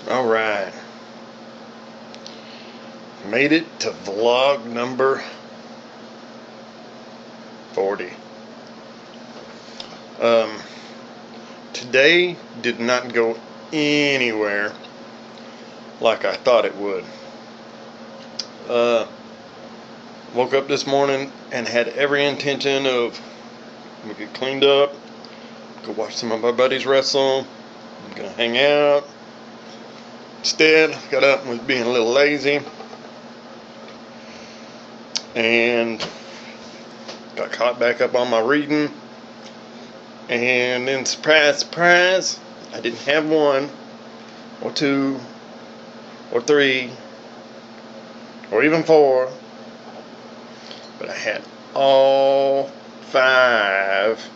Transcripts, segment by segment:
Alright, made it to vlog number 40. Today did not go anywhere like I thought it would. Woke up this morning and had every intention of get cleaned up, go watch some of my buddies wrestle, I'm gonna hang out. Instead, got up and was being a little lazy and got caught back up on my reading. And then surprise, surprise, I didn't have one or two or three or even four, but I had all 5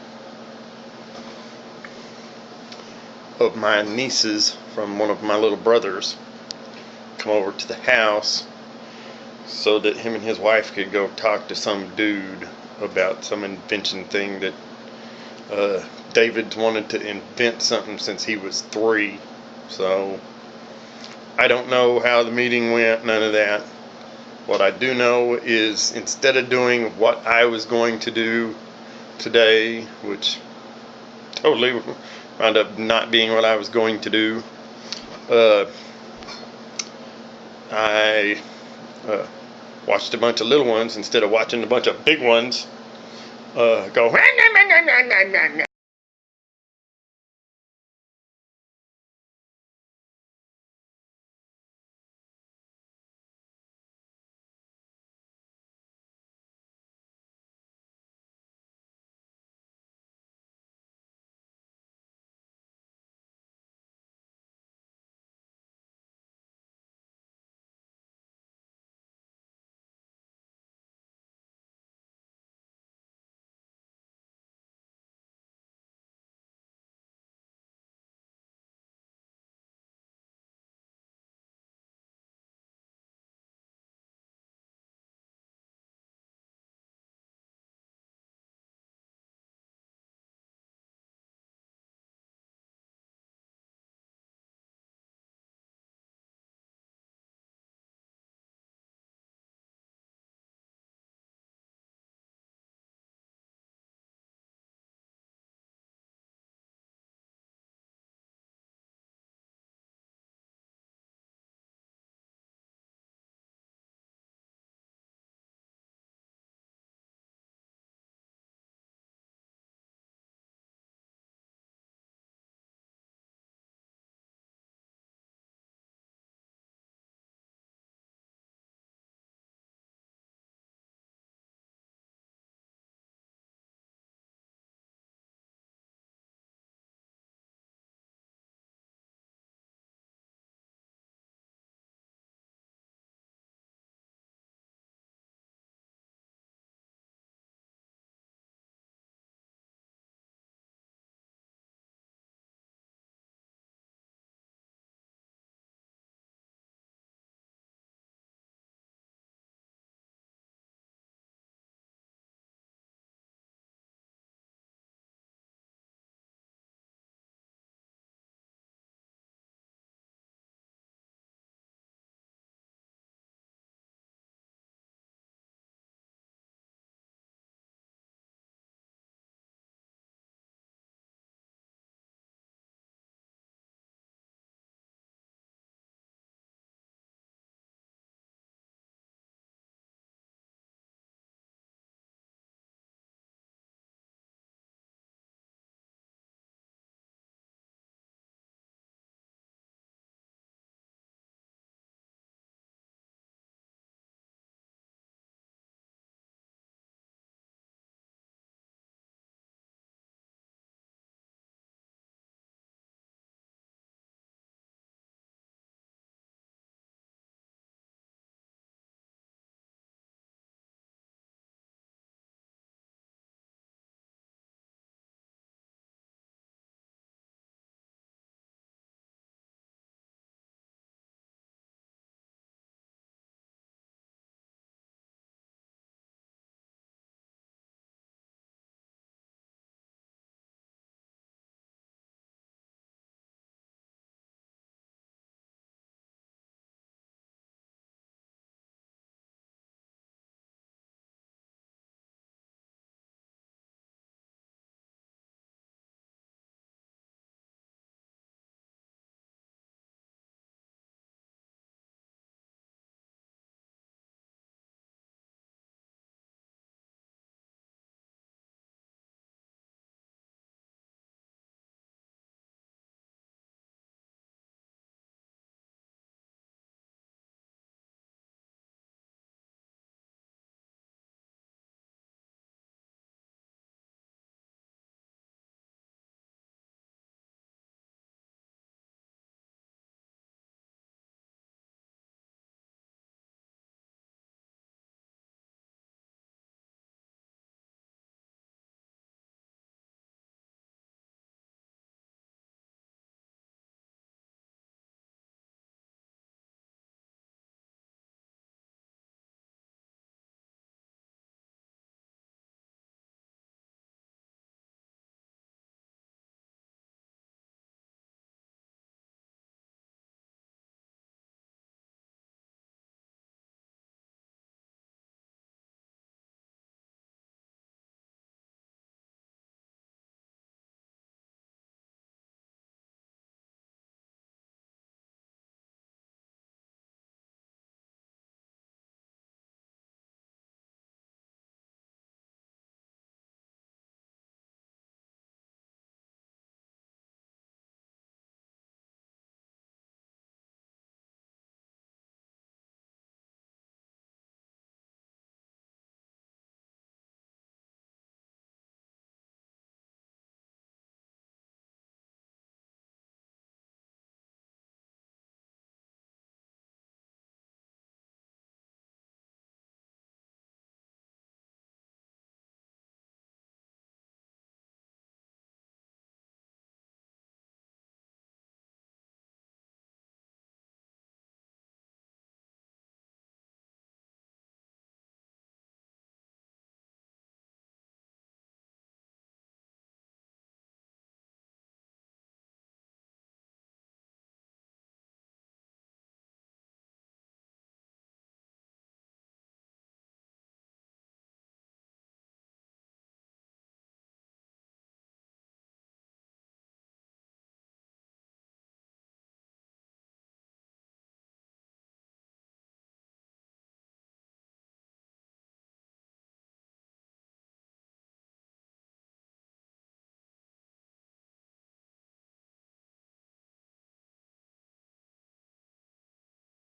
of my nieces from one of my little brothers come over to the house so that him and his wife could go talk to some dude about some invention thing that David's wanted to invent something since he was 3. So I don't know how the meeting went, none of that. What I do know is instead of doing what I was going to do today, which totally wound up not being what I was going to do, I watched a bunch of little ones instead of watching a bunch of big ones go